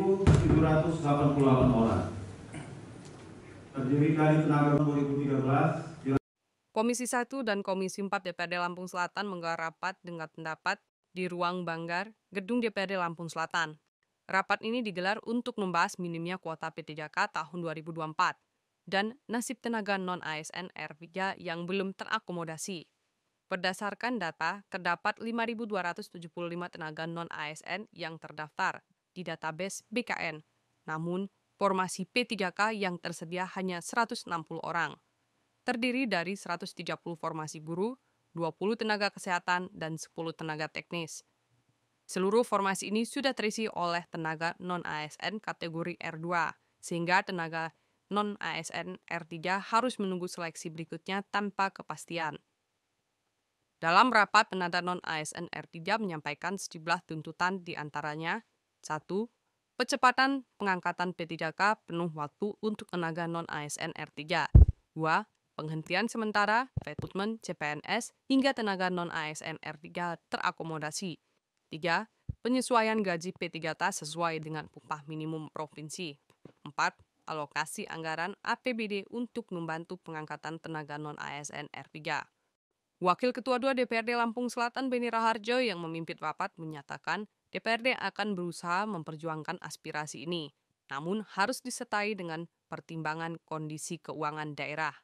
1.788 orang. Terdiri dari tenaga 2013. Komisi 1 dan Komisi 4 DPRD Lampung Selatan menggelar rapat dengan pendapat di Ruang Banggar, Gedung DPRD Lampung Selatan. Rapat ini digelar untuk membahas minimnya kuota P3K tahun 2024 dan nasib tenaga non-ASN R3 yang belum terakomodasi. Berdasarkan data, terdapat 5.275 tenaga non-ASN yang terdaftar di database BKN. Namun, formasi P3K yang tersedia hanya 160 orang. Terdiri dari 130 formasi buruh, 20 tenaga kesehatan, dan 10 tenaga teknis. Seluruh formasi ini sudah terisi oleh tenaga non-ASN kategori R2, sehingga tenaga non-ASN R3 harus menunggu seleksi berikutnya tanpa kepastian. Dalam rapat, tenaga non-ASN R3 menyampaikan sejumlah tuntutan di antaranya 1. Percepatan pengangkatan P3K penuh waktu untuk tenaga non-ASN R3. 2. Penghentian sementara, rekrutmen CPNS hingga tenaga non-ASN R3 terakomodasi. 3. Penyesuaian gaji P3K sesuai dengan upah minimum provinsi. 4. Alokasi anggaran APBD untuk membantu pengangkatan tenaga non-ASN R3. Wakil Ketua 2 DPRD Lampung Selatan Beni Raharjo yang memimpin rapat menyatakan DPRD akan berusaha memperjuangkan aspirasi ini, namun harus disertai dengan pertimbangan kondisi keuangan daerah.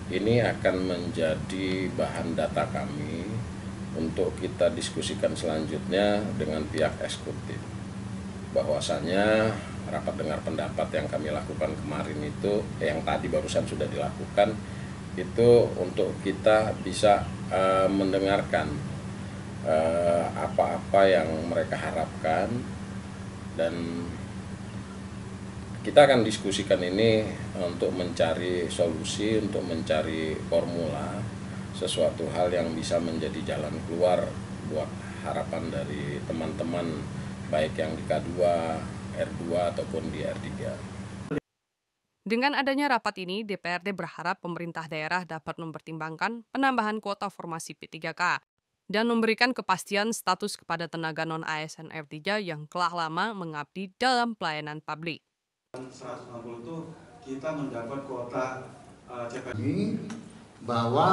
Ini akan menjadi bahan data kami untuk kita diskusikan selanjutnya dengan pihak eksekutif. Bahwasanya rapat dengar pendapat yang kami lakukan kemarin itu, yang tadi barusan sudah dilakukan, itu untuk kita bisa mendengarkan apa-apa yang mereka harapkan, dan kita akan diskusikan ini untuk mencari solusi, untuk mencari formula, sesuatu hal yang bisa menjadi jalan keluar buat harapan dari teman-teman, baik yang di K2, R2 ataupun di R3. Dengan adanya rapat ini, DPRD berharap pemerintah daerah dapat mempertimbangkan penambahan kuota formasi P3K dan memberikan kepastian status kepada tenaga non-ASN R3 yang telah lama mengabdi dalam pelayanan publik. 160 itu kita mendapat kuota CPNS. Ini bahwa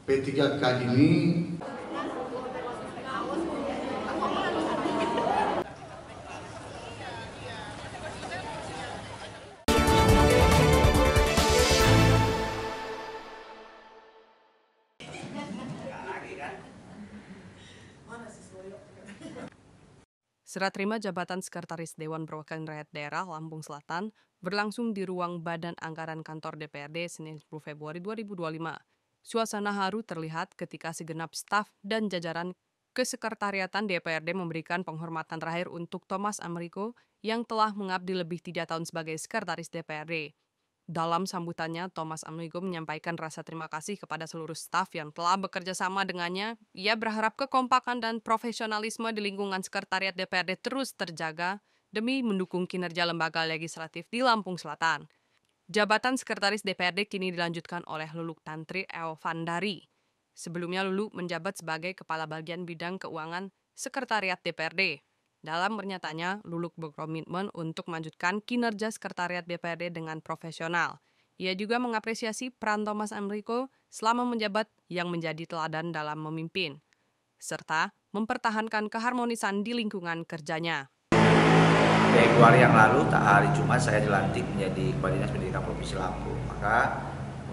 P3K ini Serah terima jabatan Sekretaris Dewan Perwakilan Rakyat Daerah Lampung Selatan berlangsung di ruang Badan Anggaran Kantor DPRD Senin 10 Februari 2025. Suasana haru terlihat ketika segenap staf dan jajaran Kesekretariatan DPRD memberikan penghormatan terakhir untuk Thomas Americo yang telah mengabdi lebih 3 tahun sebagai Sekretaris DPRD. Dalam sambutannya, Thomas Americo menyampaikan rasa terima kasih kepada seluruh staf yang telah bekerja sama dengannya. Ia berharap kekompakan dan profesionalisme di lingkungan Sekretariat DPRD terus terjaga demi mendukung kinerja lembaga legislatif di Lampung Selatan. Jabatan Sekretaris DPRD kini dilanjutkan oleh Luluk Tantri Elvandari. Sebelumnya Lulu menjabat sebagai Kepala Bagian Bidang Keuangan Sekretariat DPRD. Dalam pernyataannya, Luluk berkomitmen untuk melanjutkan kinerja Sekretariat DPRD dengan profesional. Ia juga mengapresiasi peran Thomas Americo selama menjabat yang menjadi teladan dalam memimpin, serta mempertahankan keharmonisan di lingkungan kerjanya. Februari yang lalu, hari Jumat saya dilantik menjadi Kepala Dinas Pendidikan Provinsi Lampung. Maka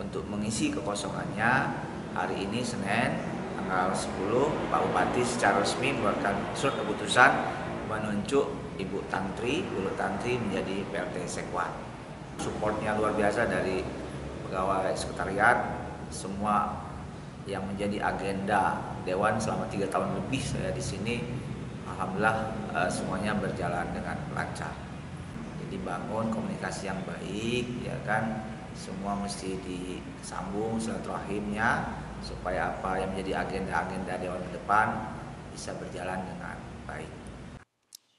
untuk mengisi kekosongannya, hari ini Senin, tanggal 10, Pak Bupati secara resmi mengeluarkan surat keputusan menunjuk Ibu Tantri, Luluk Tantri menjadi PLT Sekwan. Supportnya luar biasa dari pegawai sekretariat, semua yang menjadi agenda Dewan selama 3 tahun lebih saya di sini, alhamdulillah semuanya berjalan dengan lancar. Jadi bangun komunikasi yang baik, ya kan, semua mesti disambung silaturahimnya supaya apa yang menjadi agenda-agenda Dewan ke depan bisa berjalan dengan baik.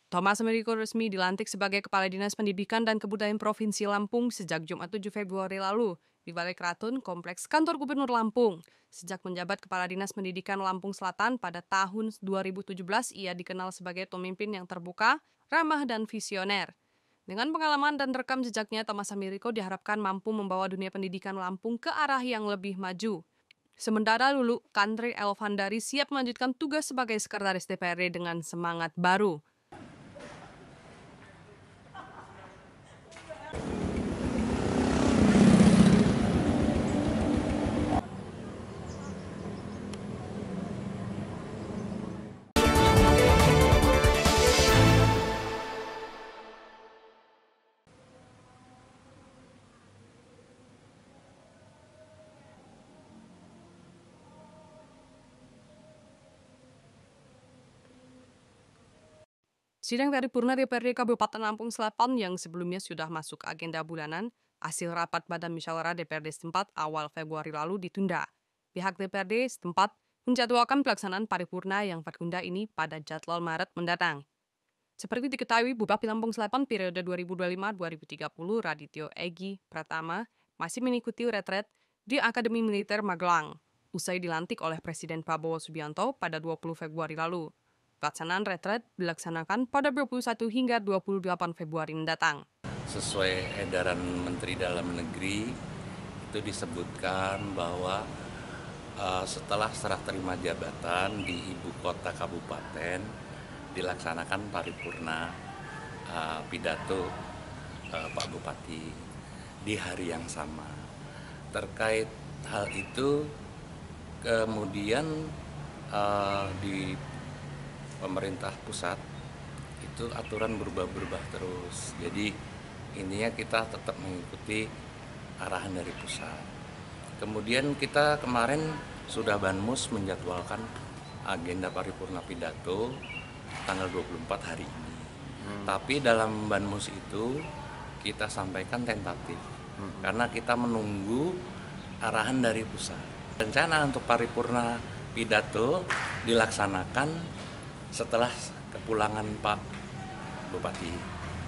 Thomas Americo resmi dilantik sebagai Kepala Dinas Pendidikan dan Kebudayaan Provinsi Lampung sejak Jumat 7 Februari lalu di Balai Keraton, Kompleks Kantor Gubernur Lampung. Sejak menjabat Kepala Dinas Pendidikan Lampung Selatan pada tahun 2017, ia dikenal sebagai pemimpin yang terbuka, ramah, dan visioner. Dengan pengalaman dan rekam jejaknya, Thomas Hamiriko diharapkan mampu membawa dunia pendidikan Lampung ke arah yang lebih maju. Sementara Lulu Kantri Elvandari siap melanjutkan tugas sebagai sekretaris DPRD dengan semangat baru. Sidang paripurna DPRD Kabupaten Lampung Selatan yang sebelumnya sudah masuk agenda bulanan, hasil rapat Badan Musyawarah DPRD setempat awal Februari lalu ditunda. Pihak DPRD setempat menjadwalkan pelaksanaan paripurna yang tertunda ini pada jadwal Maret mendatang. Seperti diketahui, Bupati Lampung Selatan periode 2025-2030 Radityo Egi Pratama masih mengikuti retret di Akademi Militer Magelang, usai dilantik oleh Presiden Prabowo Subianto pada 20 Februari lalu. Pelaksanaan retret dilaksanakan pada 21 hingga 28 Februari mendatang. Sesuai edaran Menteri Dalam Negeri, itu disebutkan bahwa setelah serah terima jabatan di ibu kota kabupaten, dilaksanakan paripurna pidato Pak Bupati di hari yang sama. Terkait hal itu, kemudian di pemerintah pusat itu aturan berubah-berubah terus. Jadi intinya kita tetap mengikuti arahan dari pusat. Kemudian kita kemarin sudah Banmus menjadwalkan agenda paripurna pidato tanggal 24 hari ini. Tapi dalam Banmus itu kita sampaikan tentatif karena kita menunggu arahan dari pusat. Rencana untuk paripurna pidato dilaksanakan setelah kepulangan Pak Bupati.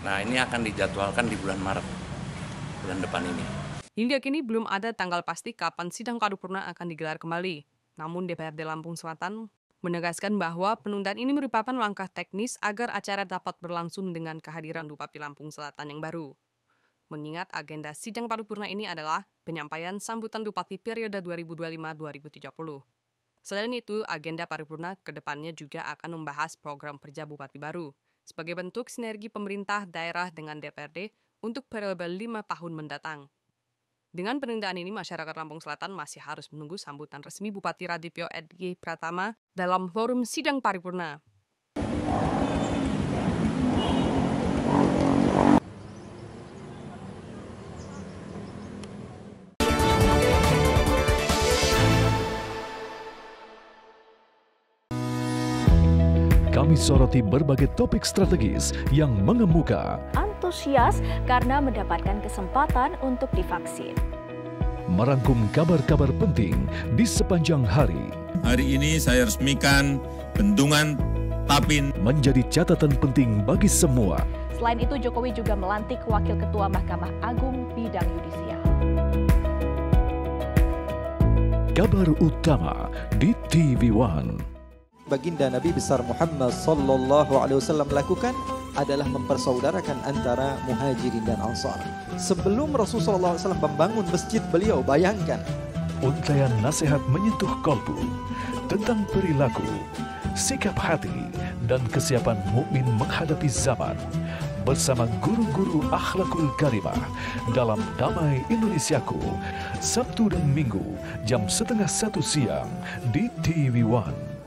Nah, ini akan dijadwalkan di bulan Maret, bulan depan ini. Hingga kini belum ada tanggal pasti kapan sidang paripurna akan digelar kembali. Namun DPRD Lampung Selatan menegaskan bahwa penundaan ini merupakan langkah teknis agar acara dapat berlangsung dengan kehadiran Bupati Lampung Selatan yang baru. Mengingat agenda sidang paripurna ini adalah penyampaian sambutan Bupati periode 2025-2030. Selain itu, agenda paripurna ke depannya juga akan membahas program kerja Bupati baru sebagai bentuk sinergi pemerintah daerah dengan DPRD untuk periode 5 tahun mendatang. Dengan penundaan ini, masyarakat Lampung Selatan masih harus menunggu sambutan resmi Bupati Radityo Egi Pratama dalam forum sidang paripurna. Kami soroti berbagai topik strategis yang mengemuka. Antusias karena mendapatkan kesempatan untuk divaksin. Merangkum kabar-kabar penting di sepanjang hari. Hari ini saya resmikan Bendungan Tapin menjadi catatan penting bagi semua. Selain itu, Jokowi juga melantik Wakil Ketua Mahkamah Agung bidang yudisial. Kabar utama di TV One. Baginda Nabi besar Muhammad sallallahu alaihi wasallam lakukan adalah mempersaudarakan antara Muhajirin dan Ansar. Sebelum Rasulullah SAW membangun masjid, beliau bayangkan Untaian nasihat menyentuh kolbu tentang perilaku, sikap hati, dan kesiapan mukmin menghadapi zaman bersama guru-guru akhlakul karimah dalam Damai Indonesiaku, Sabtu dan Minggu jam 12:30 siang di TV One.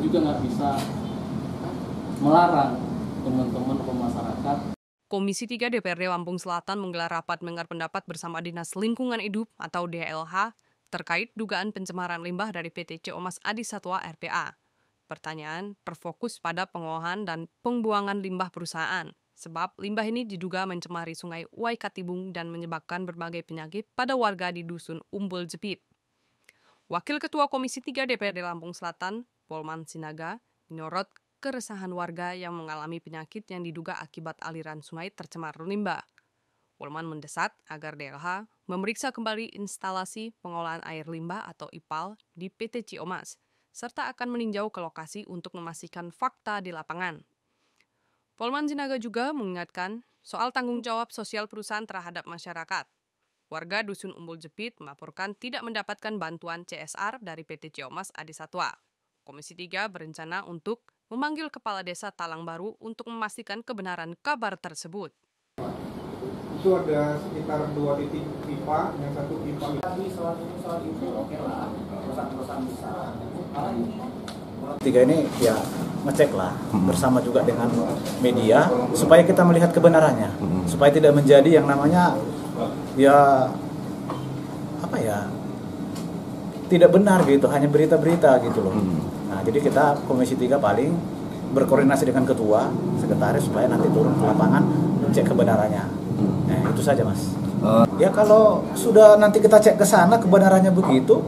Juga nggak bisa melarang teman-teman pemasyarakat. Komisi 3 DPRD Lampung Selatan menggelar rapat mendengar pendapat bersama Dinas Lingkungan Hidup atau DLH terkait dugaan pencemaran limbah dari PT Ciomas Adi Satwa RPA. Pertanyaan terfokus pada pengolahan dan pembuangan limbah perusahaan, sebab limbah ini diduga mencemari Sungai Waikatibung dan menyebabkan berbagai penyakit pada warga di Dusun Umbul Jepit. Wakil Ketua Komisi 3 DPRD Lampung Selatan, Polman Sinaga, menyorot keresahan warga yang mengalami penyakit yang diduga akibat aliran sungai tercemar limbah. Polman mendesak agar DLH memeriksa kembali instalasi pengolahan air limbah atau IPAL di PT Ciomas, serta akan meninjau ke lokasi untuk memastikan fakta di lapangan. Polman Sinaga juga mengingatkan soal tanggung jawab sosial perusahaan terhadap masyarakat. Warga Dusun Umbul Jepit melaporkan tidak mendapatkan bantuan CSR dari PT Ciomas Adi Satwa. Komisi 3 berencana untuk memanggil Kepala Desa Talang Baru untuk memastikan kebenaran kabar tersebut. Itu ada sekitar 2 titik pipa, yang satu pipa. Soal itu oke lah, perusahaan besar. Tiga ini ya ngecek lah bersama juga dengan media supaya kita melihat kebenarannya, supaya tidak menjadi yang namanya ya apa ya tidak benar gitu, hanya berita-berita gitu loh. Nah jadi kita Komisi 3 paling berkoordinasi dengan ketua, sekretaris supaya nanti turun ke lapangan cek kebenarannya. Nah itu saja mas. Ya kalau sudah nanti kita cek ke sana kebenarannya begitu,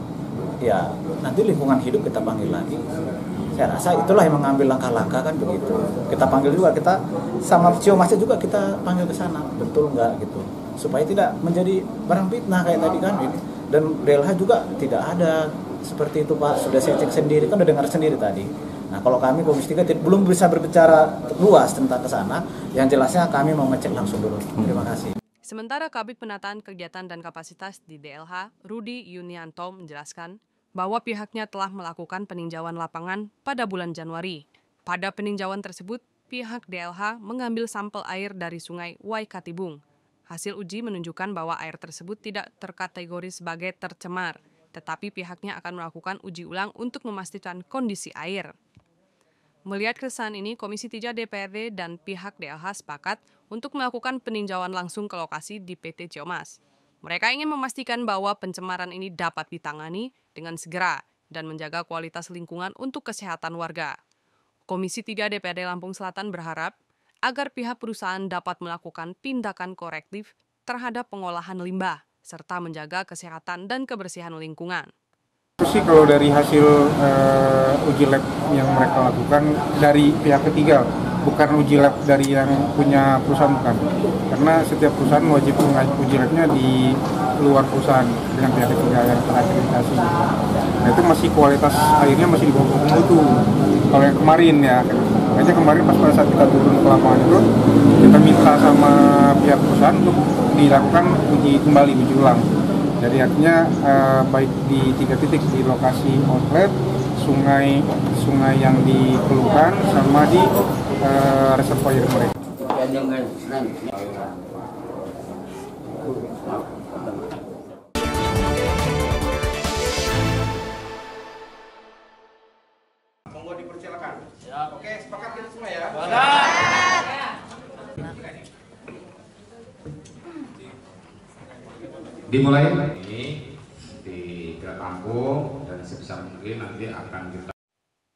ya nanti lingkungan hidup kita panggil lagi. Saya rasa itulah yang mengambil langkah-langkah kan begitu. Kita panggil juga, kita sama Ciomasnya juga kita panggil ke sana, betul nggak gitu. Supaya tidak menjadi barang fitnah kayak tadi kan ini. Dan DLH juga tidak ada seperti itu Pak, sudah saya cek sendiri, kan udah dengar sendiri tadi. Nah kalau kami Komisi 3 belum bisa berbicara luas tentang ke sana, yang jelasnya kami mau ngecek langsung dulu. Terima kasih. Sementara Kabid Penataan Kegiatan dan Kapasitas di DLH, Rudi Yunianto menjelaskan bahwa pihaknya telah melakukan peninjauan lapangan pada bulan Januari. Pada peninjauan tersebut, pihak DLH mengambil sampel air dari sungai Waikatibung. Hasil uji menunjukkan bahwa air tersebut tidak terkategori sebagai tercemar, tetapi pihaknya akan melakukan uji ulang untuk memastikan kondisi air. Melihat keresahan ini, Komisi 3 DPRD dan pihak DLH sepakat untuk melakukan peninjauan langsung ke lokasi di PT Ciomas. Mereka ingin memastikan bahwa pencemaran ini dapat ditangani dengan segera dan menjaga kualitas lingkungan untuk kesehatan warga. Komisi 3 DPRD Lampung Selatan berharap agar pihak perusahaan dapat melakukan tindakan korektif terhadap pengolahan limbah, serta menjaga kesehatan dan kebersihan lingkungan. Itu sih kalau dari hasil uji lab yang mereka lakukan dari pihak ketiga, bukan uji lab dari yang punya perusahaan bukan. Karena setiap perusahaan wajib uji labnya di luar perusahaan dengan pihak ketiga yang terakreditasi. Nah itu masih kualitas airnya masih di bawah mutu. Kalau yang kemarin ya, makanya kemarin pas pada saat kita turun ke lapangan itu, kita minta sama pihak perusahaan untuk dilakukan uji ulang. Jadi artinya baik di 3 titik di lokasi outlet, sungai yang dikeluhkan sama di reservoir mereka. Monggo dipersilakan. Ya. Oke, sepakat kita semua ya. Dimulai ini di Gerak Lampung dan sebisa mungkin nanti akan kita.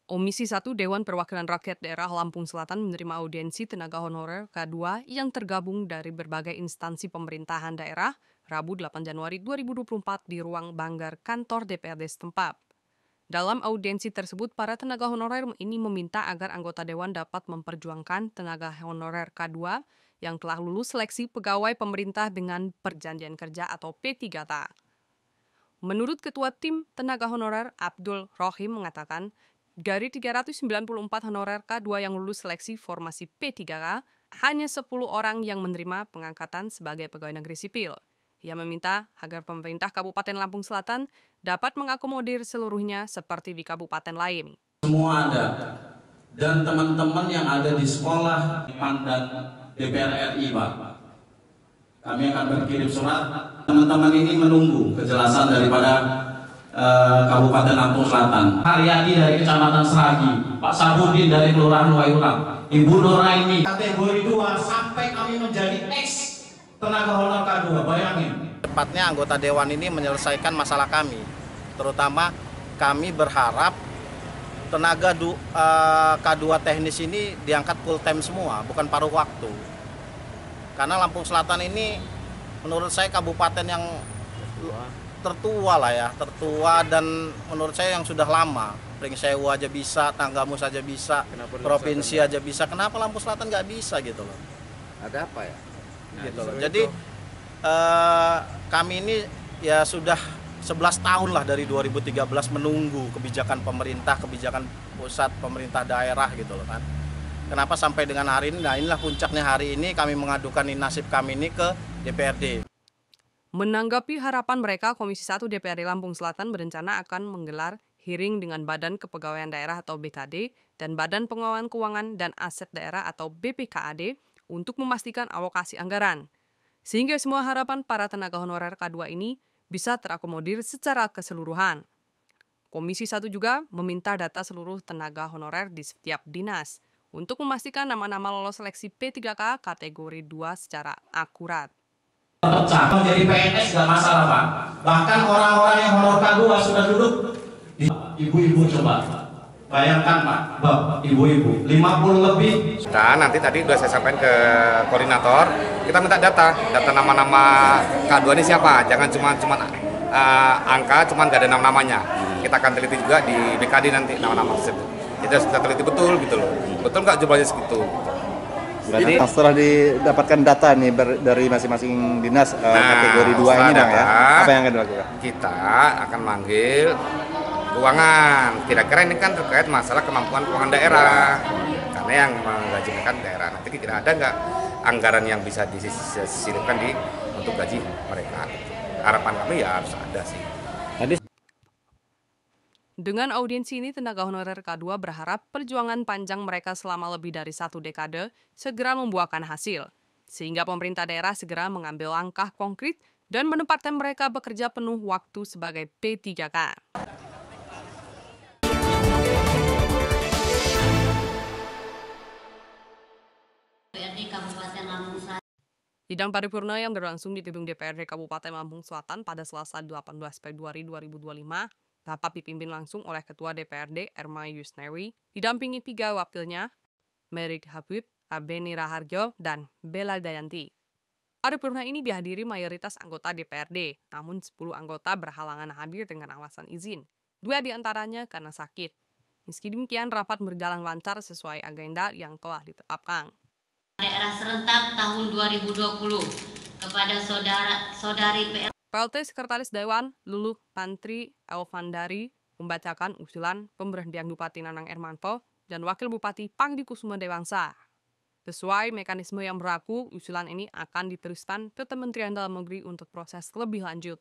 Komisi 1 Dewan Perwakilan Rakyat Daerah Lampung Selatan menerima audiensi tenaga honorer K2 yang tergabung dari berbagai instansi pemerintahan daerah Rabu 8 Januari 2024 di ruang Banggar kantor DPRD setempat. Dalam audiensi tersebut, para tenaga honorer ini meminta agar anggota Dewan dapat memperjuangkan tenaga honorer K2 yang telah lulus seleksi pegawai pemerintah dengan perjanjian kerja atau P3K. Menurut Ketua Tim Tenaga Honorer Abdul Rohim mengatakan, dari 394 honorer K2 yang lulus seleksi formasi P3K, hanya 10 orang yang menerima pengangkatan sebagai pegawai negeri sipil. Ia meminta agar pemerintah Kabupaten Lampung Selatan dapat mengakomodir seluruhnya seperti di kabupaten lain. Semua ada, dan teman-teman yang ada di sekolah dan DPR RI, Pak. Kami akan berkirim surat. Teman-teman ini menunggu kejelasan daripada Kabupaten Lampung Selatan. Haryadi dari Kecamatan Seragi, Pak Sabudin dari Kelurahan Waiulang, Ibu Nuraini. Kategori 2 sampai kami menjadi X tenaga honor K2, bayangin. Tepatnya anggota Dewan ini menyelesaikan masalah kami. Terutama kami berharap tenaga K2 teknis ini diangkat full time semua, bukan paruh waktu. Karena Lampung Selatan ini menurut saya kabupaten yang tertua lah ya, tertua dan menurut saya yang sudah lama. Pringsewu aja bisa, Tanggamus aja bisa, provinsi aja bisa, kenapa Lampung Selatan nggak bisa gitu loh? Ada apa ya? Gitu loh. Jadi kami ini ya sudah 11 tahun lah dari 2013 menunggu kebijakan pemerintah, kebijakan pusat, pemerintah daerah gitu loh kan. Kenapa sampai dengan hari ini? Nah inilah puncaknya hari ini kami mengadukan nasib kami ini ke DPRD. Menanggapi harapan mereka, Komisi 1 DPRD Lampung Selatan berencana akan menggelar hearing dengan Badan Kepegawaian Daerah atau BKD dan Badan Pengelolaan Keuangan dan Aset Daerah atau BPKAD untuk memastikan alokasi anggaran. Sehingga semua harapan para tenaga honorer K2 ini bisa terakomodir secara keseluruhan. Komisi 1 juga meminta data seluruh tenaga honorer di setiap dinas untuk memastikan nama-nama lolos seleksi P3K kategori 2 secara akurat. Pecah menjadi PNS gak masalah Pak. Bahkan orang-orang yang honor K2 sudah duduk. Ibu-ibu coba bayangkan Pak, ibu-ibu 50 lebih. Dan nanti tadi sudah saya sampaikan ke koordinator, kita minta data nama-nama K2 ini siapa, jangan cuma angka, cuma nggak ada nama-namanya. Kita akan teliti juga di BKD nanti nama-nama tersebut. Kita sudah teliti betul gitu loh, betul nggak jumlahnya segitu. Jadi setelah didapatkan data nih dari masing-masing dinas kategori 2 ini Bang ya, apa yang akan dilakukan? Kita akan manggil keuangan, kira-kira ini kan terkait masalah kemampuan keuangan daerah, karena yang menggaji mereka daerah. Nanti kira ada nggak anggaran yang bisa diselipkan untuk gaji mereka? Harapan kami ya harus ada sih. Dengan audiensi ini, tenaga honorer K2 berharap perjuangan panjang mereka selama lebih dari 1 dekade segera membuahkan hasil, sehingga pemerintah daerah segera mengambil langkah konkret dan menempatkan mereka bekerja penuh waktu sebagai P3K. Sidang paripurna yang berlangsung di gedung DPRD Kabupaten Lampung Selatan pada Selasa 18 Februari 2025 dapat dipimpin langsung oleh Ketua DPRD Erma Yusnewi, didampingi 3 wakilnya, Merik Habib, Abeni Raharjo, dan Bella Dayanti. Paripurna ini dihadiri mayoritas anggota DPRD, namun 10 anggota berhalangan hadir dengan alasan izin. 2 diantaranya karena sakit. Meski demikian, rapat berjalan lancar sesuai agenda yang telah ditetapkan. Daerah serentak tahun 2020 kepada saudari PLT Sekretaris Dewan Luluh Pantri Elvandari membacakan usulan pemberhentian Bupati Nanang Ermanto dan Wakil Bupati Pangdi Kusuma Dewangsa. Sesuai mekanisme yang berlaku, usulan ini akan diteruskan ke Kementerian Dalam Negeri untuk proses lebih lanjut.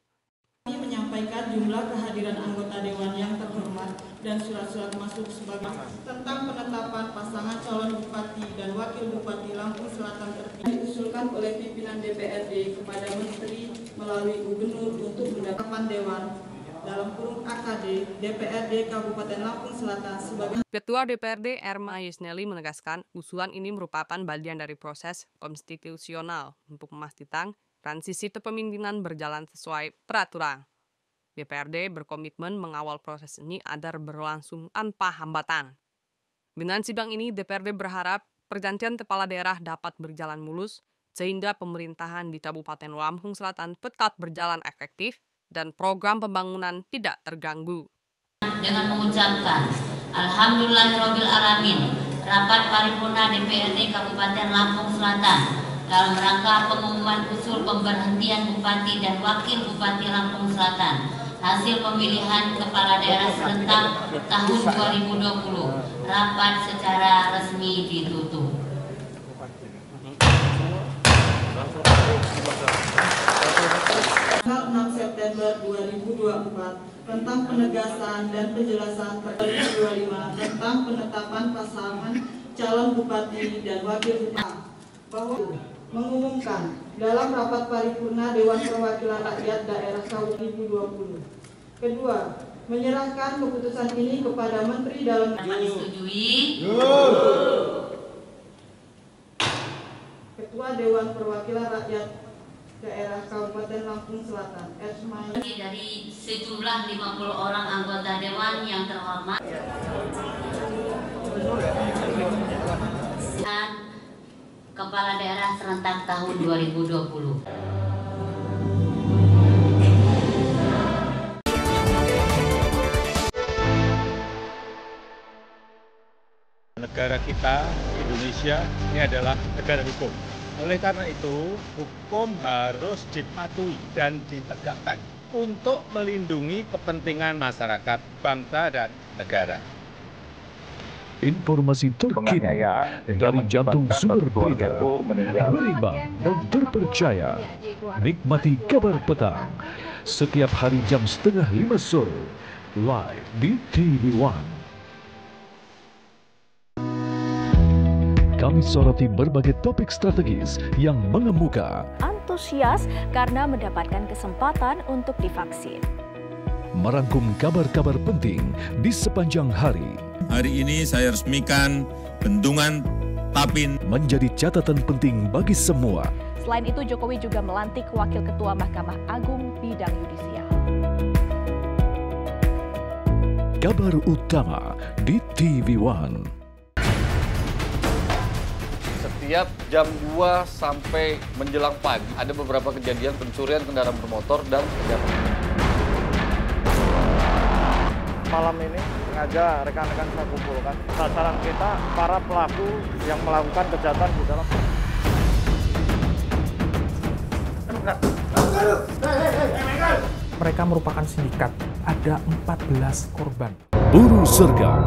Kami menyampaikan jumlah kehadiran anggota Dewan yang terhormat dan surat-surat masuk sebagai tentang penetapan pasangan calon Bupati dan Wakil Bupati Lampung Selatan terpilih diusulkan oleh pimpinan DPRD kepada Menteri melalui Gubernur untuk mendapatkan Dewan dalam kurung AKD DPRD Kabupaten Lampung Selatan sebagai Ketua DPRD Erma Yusneli menegaskan usulan ini merupakan bagian dari proses konstitusional untuk memastikan transisi kepemimpinan berjalan sesuai peraturan. DPRD berkomitmen mengawal proses ini agar berlangsung tanpa hambatan. Dengan sidang ini, DPRD berharap pergantian kepala daerah dapat berjalan mulus, sehingga pemerintahan di Kabupaten Lampung Selatan tetap berjalan efektif dan program pembangunan tidak terganggu. Dengan mengucapkan Alhamdulillahirrahmanirrahim, rapat paripurna DPRD Kabupaten Lampung Selatan dalam rangka pengumuman usul pemberhentian Bupati dan Wakil Bupati Lampung Selatan hasil pemilihan kepala daerah serentak tahun 2020 rapat secara resmi ditutup. Tanggal 6 September 2024 tentang penegasan dan penjelasan terkait 25 tentang penetapan pasangan calon Bupati dan Wakil Bupati bahwa mengumumkan dalam rapat paripurna Dewan Perwakilan Rakyat Daerah tahun 2020. Kedua, menyerahkan keputusan ini kepada Menteri Dalam Negeri. Ketua Dewan Perwakilan Rakyat Daerah Kabupaten Lampung Selatan, Erma. Dari sejumlah 50 orang anggota Dewan yang terhormat. Kepala Daerah serentak tahun 2020. negara kita, Indonesia, ini adalah negara hukum. Oleh karena itu, hukum harus dipatuhi dan ditegakkan untuk melindungi kepentingan masyarakat, bangsa, dan negara. Informasi terkini dari jantung sumber berita, berimbang dan terpercaya. Nikmati kabar petang setiap hari jam 4:30 sore, live di TV One. Kami soroti berbagai topik strategis yang mengemuka. Antusias karena mendapatkan kesempatan untuk divaksin. Merangkum kabar-kabar penting di sepanjang hari. Hari ini saya resmikan Bendungan Tapin menjadi catatan penting bagi semua. Selain itu, Jokowi juga melantik Wakil Ketua Mahkamah Agung Bidang Yudisial. Kabar utama di TV One. Setiap jam 2 sampai menjelang pagi ada beberapa kejadian pencurian kendaraan bermotor dan kejahatan. Malam ini sengaja rekan-rekan saya kumpulkan. Sasaran kita para pelaku yang melakukan kejahatan di dalam. Mereka merupakan sindikat. Ada 14 korban. Buru Sergap.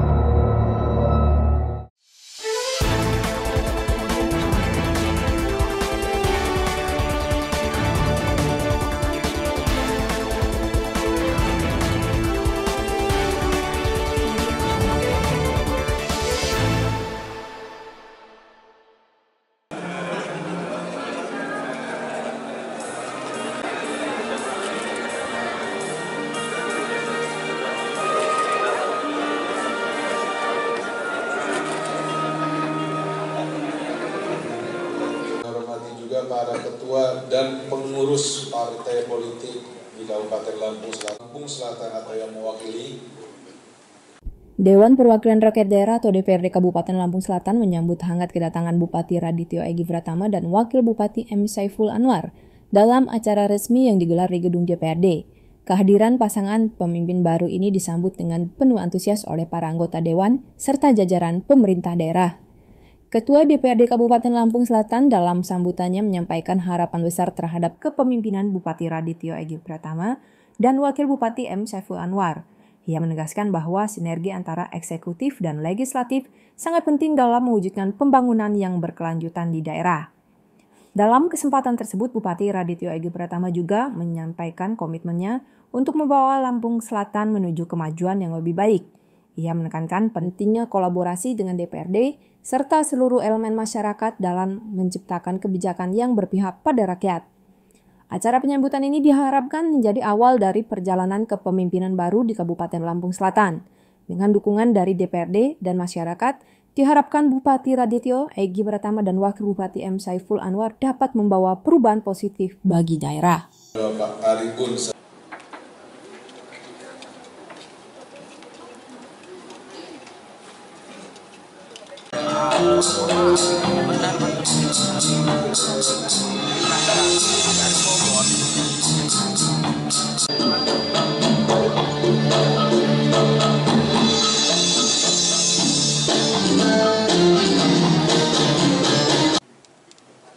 Para ketua dan pengurus partai politik di Kabupaten Lampung Selatan atau yang mewakili. Dewan Perwakilan Rakyat Daerah atau DPRD Kabupaten Lampung Selatan menyambut hangat kedatangan Bupati Radityo Egy Pratama dan Wakil Bupati M. Saiful Anwar dalam acara resmi yang digelar di gedung DPRD. Kehadiran pasangan pemimpin baru ini disambut dengan penuh antusias oleh para anggota Dewan serta jajaran pemerintah daerah. Ketua DPRD Kabupaten Lampung Selatan dalam sambutannya menyampaikan harapan besar terhadap kepemimpinan Bupati Radityo Egy Pratama dan Wakil Bupati M. Saiful Anwar. Ia menegaskan bahwa sinergi antara eksekutif dan legislatif sangat penting dalam mewujudkan pembangunan yang berkelanjutan di daerah. Dalam kesempatan tersebut, Bupati Radityo Egy Pratama juga menyampaikan komitmennya untuk membawa Lampung Selatan menuju kemajuan yang lebih baik. Ia menekankan pentingnya kolaborasi dengan DPRD serta seluruh elemen masyarakat dalam menciptakan kebijakan yang berpihak pada rakyat. Acara penyambutan ini diharapkan menjadi awal dari perjalanan kepemimpinan baru di Kabupaten Lampung Selatan. Dengan dukungan dari DPRD dan masyarakat, diharapkan Bupati Radityo Egy Pratama dan Wakil Bupati M. Saiful Anwar dapat membawa perubahan positif bagi daerah. Pak Arifun.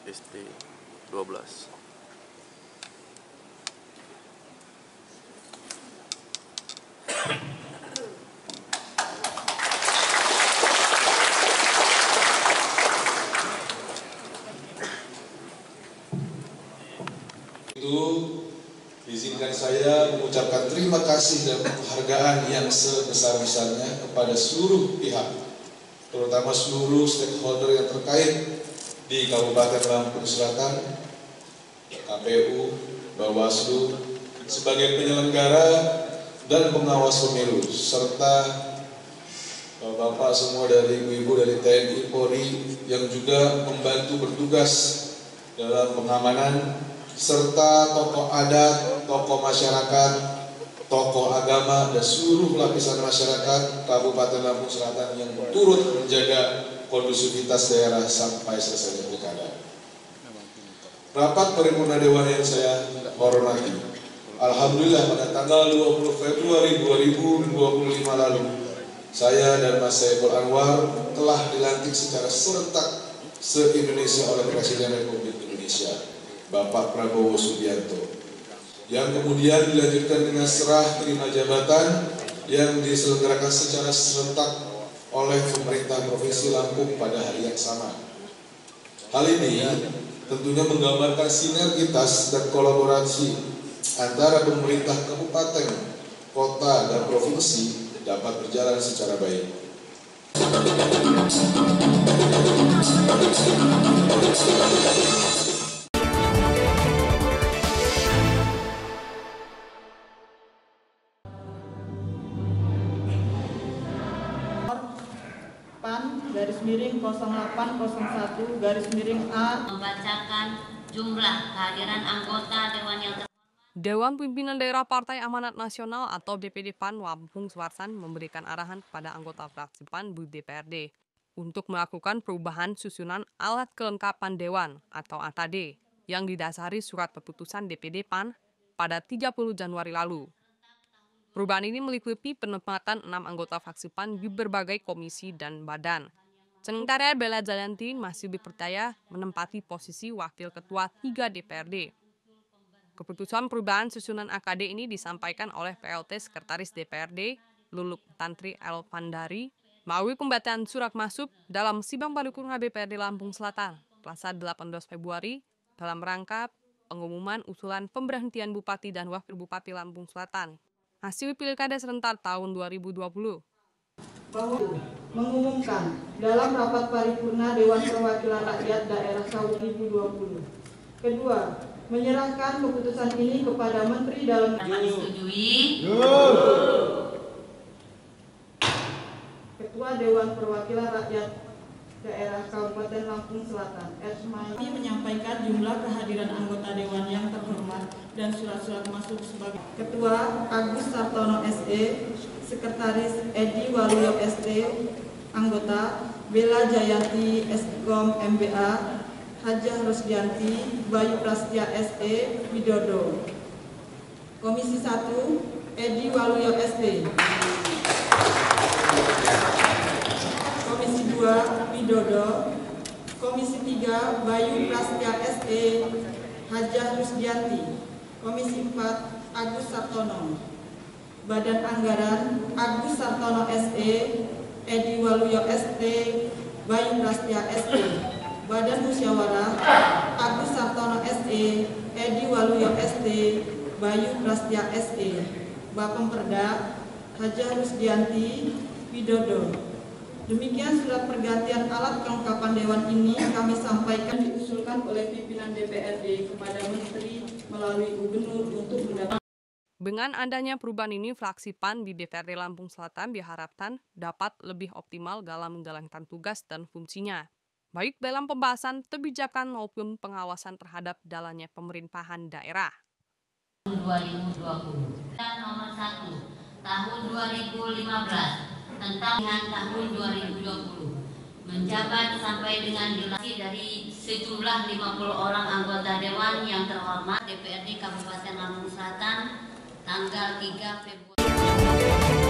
Istri 12. Izinkan saya mengucapkan terima kasih dan penghargaan yang sebesar-besarnya kepada seluruh pihak, terutama seluruh stakeholder yang terkait di Kabupaten Lampung Selatan, KPU, Bawaslu, sebagai penyelenggara dan pengawas pemilu, serta Bapak semua dari Ibu-Ibu dari TNI, Polri yang juga membantu bertugas dalam pengamanan, serta tokoh adat, tokoh masyarakat, tokoh agama, dan seluruh lapisan masyarakat Kabupaten Lampung Selatan yang turut menjaga kondusivitas daerah sampai selesainya pilkada. Rapat paripurna Dewan yang saya hormati, alhamdulillah pada tanggal 20 Februari 2025 lalu Saya dan Mas Saiful Anwar telah dilantik secara serentak se-Indonesia oleh Presiden Republik Indonesia, Bapak Prabowo Subianto, yang kemudian dilanjutkan dengan serah terima jabatan yang diselenggarakan secara serentak oleh pemerintah Provinsi Lampung pada hari yang sama. Hal ini tentunya menggambarkan sinergitas dan kolaborasi antara pemerintah kabupaten, kota, dan provinsi dapat berjalan secara baik. PAN-0801-A membacakan jumlah kehadiran anggota Dewan yang Dewan Pimpinan Daerah Partai Amanat Nasional atau DPD PAN Lampung Selatan memberikan arahan kepada anggota fraksi PAN di DPRD untuk melakukan perubahan susunan alat kelengkapan Dewan atau ATD yang didasari surat keputusan DPD PAN pada 30 Januari lalu. Perubahan ini meliputi penempatan 6 anggota fraksi PAN di berbagai komisi dan badan. Sementara Bella Jayanti masih dipercaya menempati posisi Wakil Ketua 3 DPRD. Keputusan perubahan susunan AKD ini disampaikan oleh PLT Sekretaris DPRD, Luluk Tantri Elvandari, melalui pembacaan surat masuk dalam sidang paripurna DPRD Lampung Selatan, Selasa 18 Februari, dalam rangka pengumuman usulan pemberhentian Bupati dan Wakil Bupati Lampung Selatan, hasil Pilkada serentak tahun 2020. Bahwa mengumumkan dalam rapat paripurna Dewan Perwakilan Rakyat Daerah tahun 2020. Kedua, menyerahkan keputusan ini kepada Menteri Dalam Negeri. Ketua Dewan Perwakilan Rakyat Daerah Kabupaten Lampung Selatan, Kami menyampaikan jumlah kehadiran anggota Dewan yang terhormat dan surat-surat masuk sebagai Ketua Agus Sartono SE, Sekretaris Edi Waluyo ST, Anggota Bella Jayanti Eskom MBA, Hajah Rusdianti, Bayu Prastya SE, Widodo. Komisi 1, Edi Waluyo ST. Komisi 2, Widodo. Komisi 3, Bayu Prastya SE, Hajah Rusdianti. Komisi 4, Agus Sartono. Badan Anggaran, Agus Sartono SE, Edi Waluyo ST, Bayu Prastya SE. Badan Musyawarah, Agus Sartono SE, Edi Waluyo ST, Bayu Prastya SE. Bapemperda, Hajah Rusdianti, Widodo. Demikian surat pergantian alat kelengkapan Dewan ini kami sampaikan diusulkan oleh pimpinan DPRD kepada Menteri melalui Gubernur untuk mendapat. Dengan adanya perubahan ini, fraksi PAN di DPRD Lampung Selatan diharapkan dapat lebih optimal dalam menjalankan tugas dan fungsinya, baik dalam pembahasan kebijakan maupun pengawasan terhadap jalannya pemerintahan daerah. 2020 nomor 1 tahun 2015 tentang tahun 2020 menjabat sampai dengan dilantik dari sejumlah 50 orang anggota Dewan yang terhormat DPRD Kabupaten Lampung Selatan tanggal 3 Februari.